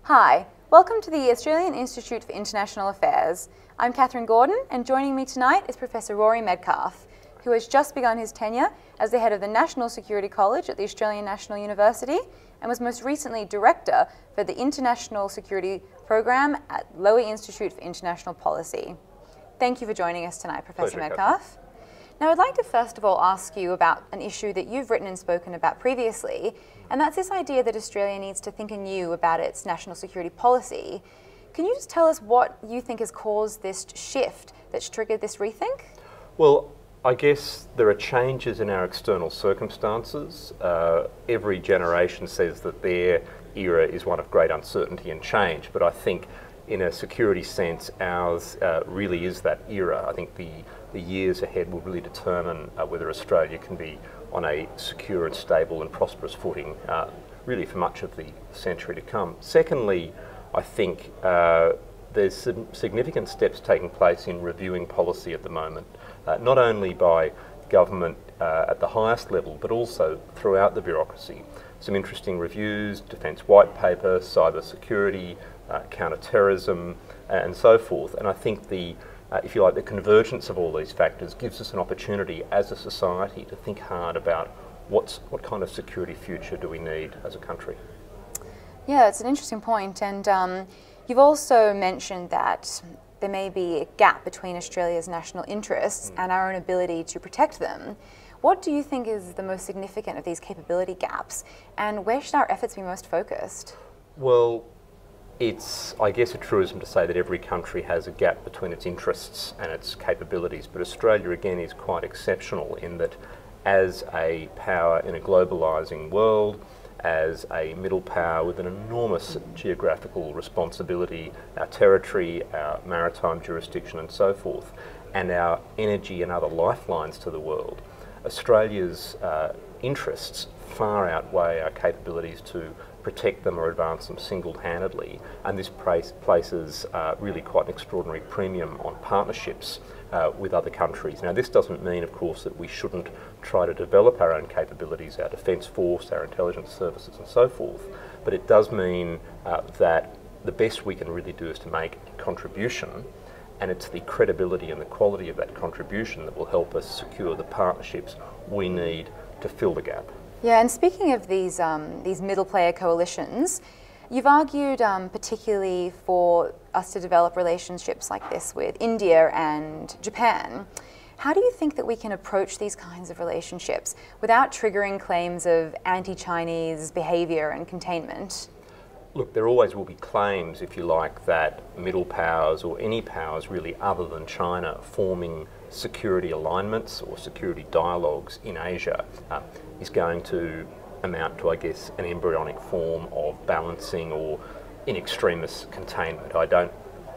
Hi, welcome to the Australian Institute for International Affairs. I'm Catherine Gordon, and joining me tonight is Professor Rory Medcalf, who has just begun his tenure as the head of the National Security College at the Australian National University and was most recently Director for the International Security Program at Lowy Institute for International Policy. Thank you for joining us tonight, Professor Medcalf. Now, I'd like to first of all ask you about an issue that you've written and spoken about previously, and that's this idea that Australia needs to think anew about its national security policy. Can you just tell us what you think has caused this shift that's triggered this rethink? Well, I guess there are changes in our external circumstances. Every generation says that their era is one of great uncertainty and change, but I think in a security sense, ours really is that era. I think the years ahead will really determine whether Australia can be on a secure and stable and prosperous footing, really for much of the century to come. Secondly, I think there's some significant steps taking place in reviewing policy at the moment, not only by government at the highest level, but also throughout the bureaucracy. Some interesting reviews, defence white paper, cyber security, counter-terrorism, and so forth. And I think if you like, the convergence of all these factors gives us an opportunity as a society to think hard about what kind of security future do we need as a country. Yeah, it's an interesting point, and you've also mentioned that there may be a gap between Australia's national interests and our own ability to protect them. What do you think is the most significant of these capability gaps, and where should our efforts be most focused? Well, it's, I guess, a truism to say that every country has a gap between its interests and its capabilities, but Australia again is quite exceptional in that as a power in a globalising world, as a middle power with an enormous geographical responsibility, our territory, our maritime jurisdiction and so forth, and our energy and other lifelines to the world, Australia's interests far outweigh our capabilities to protect them or advance them single-handedly, and this places really quite an extraordinary premium on partnerships with other countries. Now, this doesn't mean, of course, that we shouldn't try to develop our own capabilities, our defence force, our intelligence services and so forth, but it does mean that the best we can really do is to make a contribution, and it's the credibility and the quality of that contribution that will help us secure the partnerships we need to fill the gap. Yeah, and speaking of these middle player coalitions, you've argued particularly for us to develop relationships like this with India and Japan. How do you think that we can approach these kinds of relationships without triggering claims of anti-Chinese behaviour and containment? Look, there always will be claims, if you like, that middle powers or any powers really other than China forming security alignments or security dialogues in Asia is going to amount to, I guess, an embryonic form of balancing or in extremis containment. I don't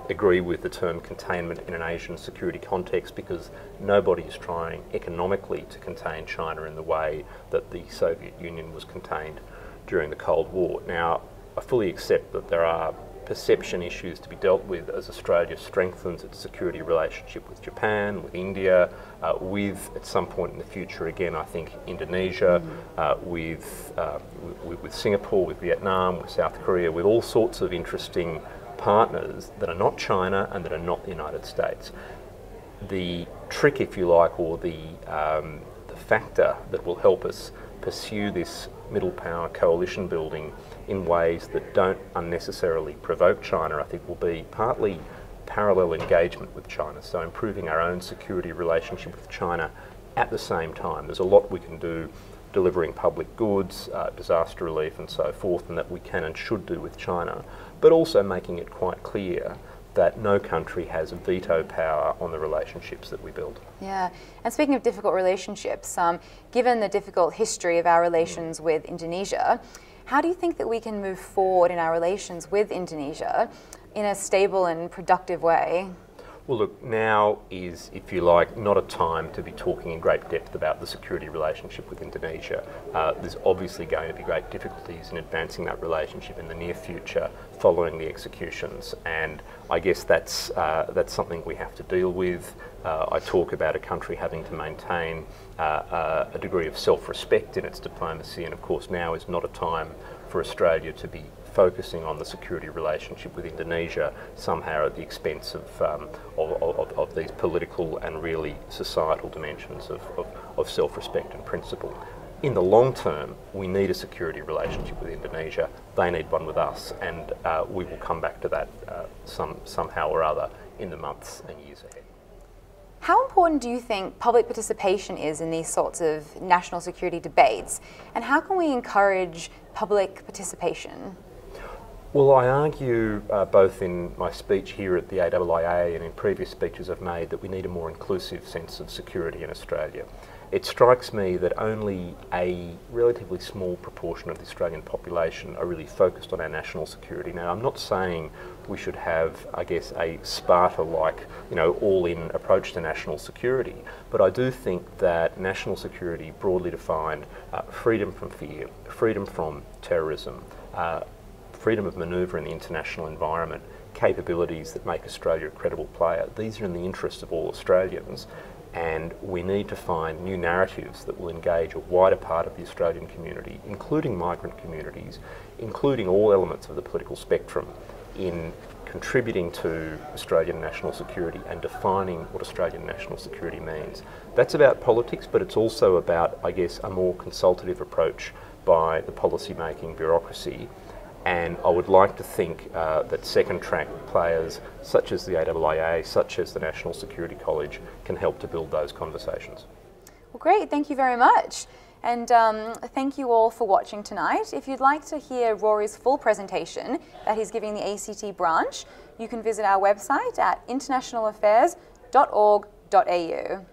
agree with the term containment in an Asian security context because nobody is trying economically to contain China in the way that the Soviet Union was contained during the Cold War. Now, I fully accept that there are perception issues to be dealt with as Australia strengthens its security relationship with Japan, with India, with, at some point in the future, again, I think Indonesia, with Singapore, with Vietnam, with South Korea, with all sorts of interesting partners that are not China and that are not the United States. The trick, if you like, or the factor that will help us pursue this middle power coalition building in ways that don't unnecessarily provoke China, I think will be partly parallel engagement with China, so improving our own security relationship with China at the same time. There's a lot we can do delivering public goods, disaster relief and so forth, and that we can and should do with China, but also making it quite clear that no country has veto power on the relationships that we build. Yeah, and speaking of difficult relationships, given the difficult history of our relations with Indonesia, how do you think that we can move forward in our relations with Indonesia in a stable and productive way? Well, look, now is, if you like, not a time to be talking in great depth about the security relationship with Indonesia. There's obviously going to be great difficulties in advancing that relationship in the near future following the executions, and I guess that's something we have to deal with. I talk about a country having to maintain a degree of self-respect in its diplomacy, and of course now is not a time for for Australia to be focusing on the security relationship with Indonesia somehow at the expense of these political and really societal dimensions of self-respect and principle. In the long term, we need a security relationship with Indonesia. They need one with us, and we will come back to that somehow or other in the months and years ahead. How important do you think public participation is in these sorts of national security debates, and how can we encourage public participation? Well, I argue both in my speech here at the AIIA and in previous speeches I've made that we need a more inclusive sense of security in Australia. It strikes me that only a relatively small proportion of the Australian population are really focused on our national security. Now, I'm not saying we should have, I guess, a Sparta-like, all-in approach to national security, but I do think that national security, broadly defined, freedom from fear, freedom from terrorism, freedom of manoeuvre in the international environment, capabilities that make Australia a credible player, these are in the interest of all Australians. And we need to find new narratives that will engage a wider part of the Australian community, including migrant communities, including all elements of the political spectrum, in contributing to Australian national security and defining what Australian national security means. That's about politics, but it's also about, I guess, a more consultative approach by the policy-making bureaucracy. And I would like to think that second-track players such as the AIIA, such as the National Security College, can help to build those conversations. Well, great. Thank you very much. And thank you all for watching tonight. If you'd like to hear Rory's full presentation that he's giving the ACT branch, you can visit our website at internationalaffairs.org.au.